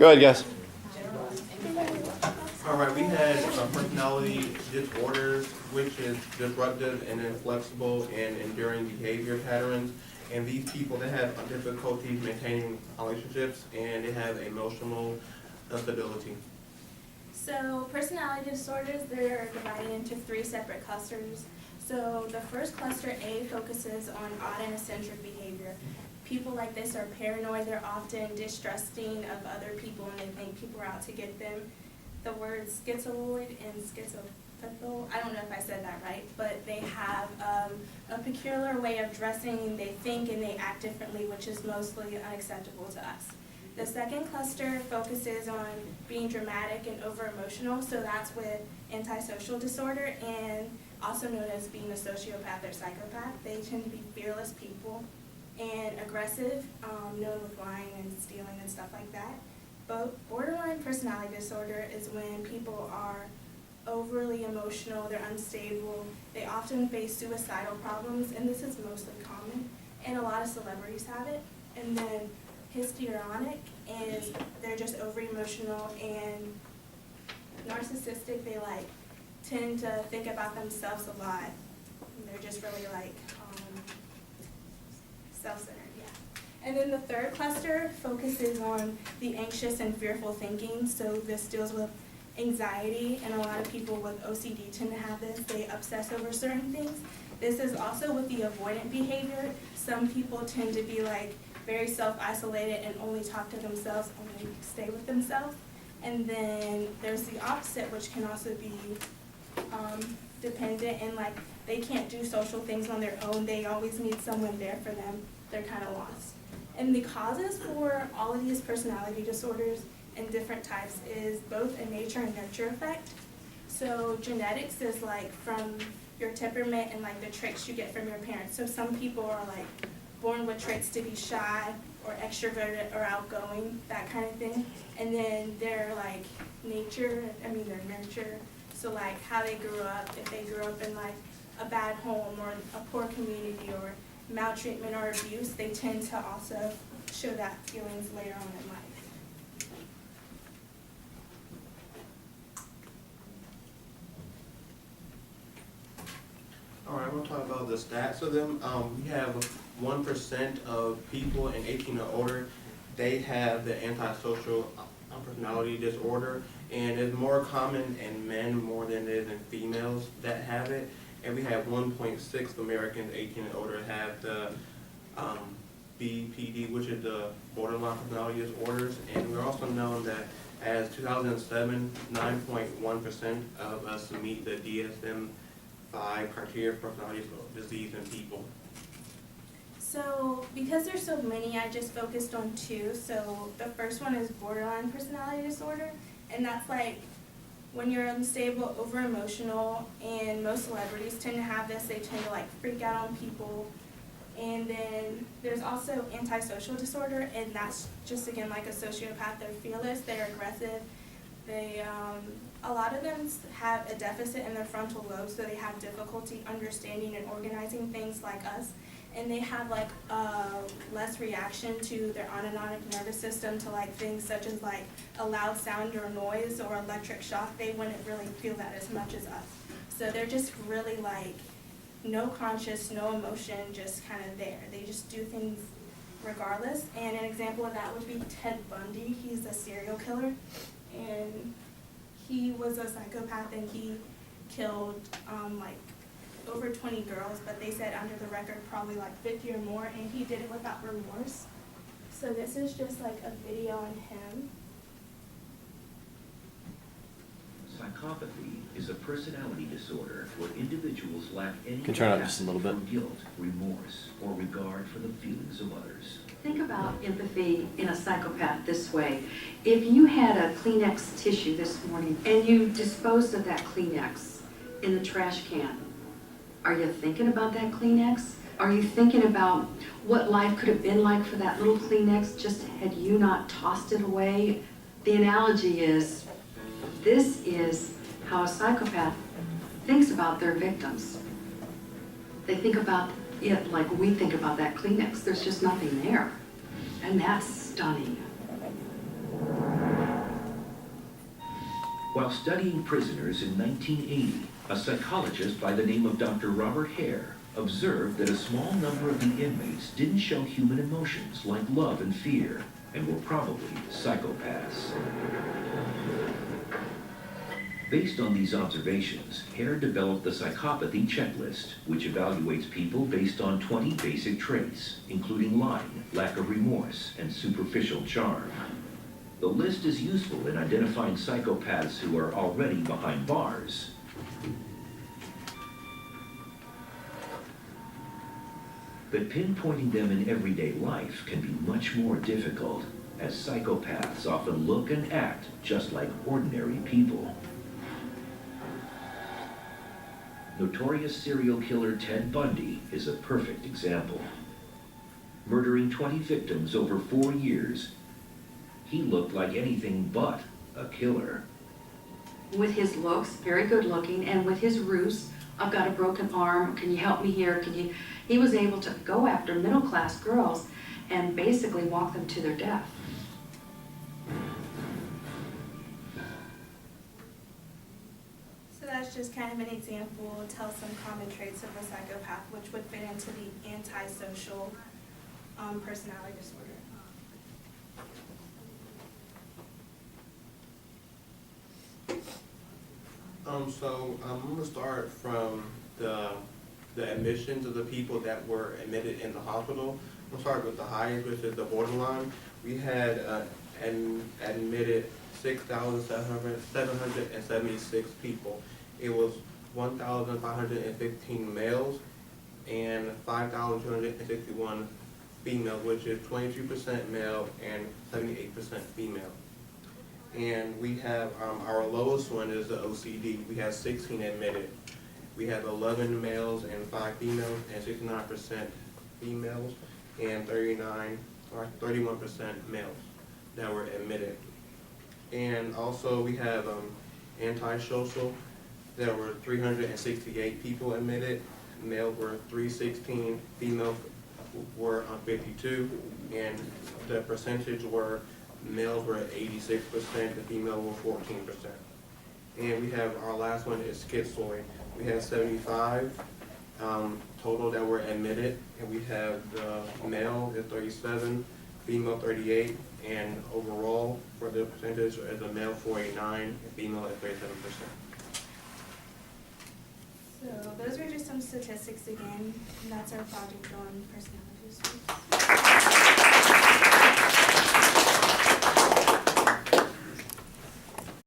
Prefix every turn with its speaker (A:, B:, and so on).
A: Go ahead, guys.
B: All right, we had personality disorders, which is disruptive and inflexible and enduring behavior patterns. And these people, they have difficulties maintaining relationships and they have emotional instability.
C: So personality disorders, they're divided into 3 separate clusters. So the first cluster, A, focuses on odd and eccentric behavior. People like this are paranoid, they're often distrusting of other people and they think people are out to get them. The words schizoid and schizotypal, I don't know if I said that right, but they have a peculiar way of dressing, they think and they act differently, which is mostly unacceptable to us. The second cluster focuses on being dramatic and over-emotional, so that's with antisocial disorder and also known as being a sociopath or psychopath. They tend to be fearless people and aggressive, known with lying and stealing and stuff like that. But borderline personality disorder is when people are overly emotional, they're unstable, they often face suicidal problems, and this is mostly common, and a lot of celebrities have it. And then histrionic is they're just over-emotional and narcissistic. They tend to think about themselves a lot. And they're just really self-centered, yeah. And then the third cluster focuses on the anxious and fearful thinking. So this deals with anxiety, and a lot of people with OCD tend to have this. They obsess over certain things. This is also with the avoidant behavior. Some people tend to be very self-isolated and only talk to themselves, only stay with themselves. And then there's the opposite, which can also be dependent and they can't do social things on their own. They always need someone there for them. They're kind of lost. And the causes for all of these personality disorders and different types is both a nature and nurture effect. So genetics is from your temperament and the traits you get from your parents. So some people are born with traits to be shy or extroverted or outgoing, that kind of thing. And then their their nurture. So how they grew up, if they grew up in a bad home or a poor community or maltreatment or abuse, they tend to also show that feelings later on in life.
B: All right, I'm going to talk about the stats of them. We have 1% of people in 18 or older, they have the antisocial personality disorder, and it's more common in men more than it is in females that have it. And we have 1.6 Americans 18 and older have the BPD, which is the borderline personality disorders. And we're also known that as 2007, 9.1% of us meet the DSM-5 criteria for personality disease in people.
C: So because there's so many, I just focused on 2. So the first one is borderline personality disorder, and that's when you're unstable, over-emotional, and most celebrities tend to have this. They tend to freak out on people. And then there's also antisocial disorder, and that's just again like a sociopath. They're fearless, they're aggressive. They a lot of them have a deficit in their frontal lobe, so they have difficulty understanding and organizing things like us. And they have less reaction to their autonomic nervous system to things such as a loud sound or noise or electric shock. They wouldn't really feel that as much as us. So they're just really no conscious, no emotion, just kind of there. They just do things regardless. And an example of that would be Ted Bundy. He's a serial killer, and he was a psychopath, and he killed over 20 girls, but they said under the record probably 50 or more, and he did it without remorse. So this is just a video on him.
D: Psychopathy is a personality disorder where individuals lack any
A: Can turn it up just a little bit.
D: for guilt, remorse, or regard for the feelings of others.
E: Think about empathy in a psychopath this way. If you had a Kleenex tissue this morning and you disposed of that Kleenex in the trash can, are you thinking about that Kleenex? Are you thinking about what life could have been like for that little Kleenex just had you not tossed it away? The analogy is, this is how a psychopath thinks about their victims. They think about it like we think about that Kleenex. There's just nothing there. And that's stunning.
D: While studying prisoners in 1980, a psychologist by the name of Dr. Robert Hare observed that a small number of the inmates didn't show human emotions like love and fear, and were probably psychopaths. Based on these observations, Hare developed the psychopathy checklist, which evaluates people based on 20 basic traits, including lying, lack of remorse, and superficial charm. The list is useful in identifying psychopaths who are already behind bars. But pinpointing them in everyday life can be much more difficult, as psychopaths often look and act just like ordinary people. Notorious serial killer Ted Bundy is a perfect example. Murdering 20 victims over 4 years, he looked like anything but a killer.
E: With his looks, very good looking, and with his ruse, I've got a broken arm, can you help me here, he was able to go after middle-class girls and basically walk them to their death.
C: So that's just kind of an example, tell some common traits of a psychopath, which would fit into the antisocial personality disorder.
B: I'm gonna start from the admissions of the people that were admitted in the hospital. We'll start with the highest, which is the borderline. We had admitted 6,776 people. It was 1,515 males and 5,261 females, which is 22% male and 78% female. And we have, our lowest one is the OCD. We have 16 admitted. We have 11 males and 5 females, and 69% females, and 31% males that were admitted. And also we have antisocial. There were 368 people admitted. Males were 316, females were 52, and the percentage were males were 86%, the female were 14%. And we have, our last one is schizoid. We have 75 total that were admitted, and we have the male is 37, female 38, and overall for the percentage is the male 49 and female at 37%.
C: So those are just some statistics again, and that's our project on personality disorders.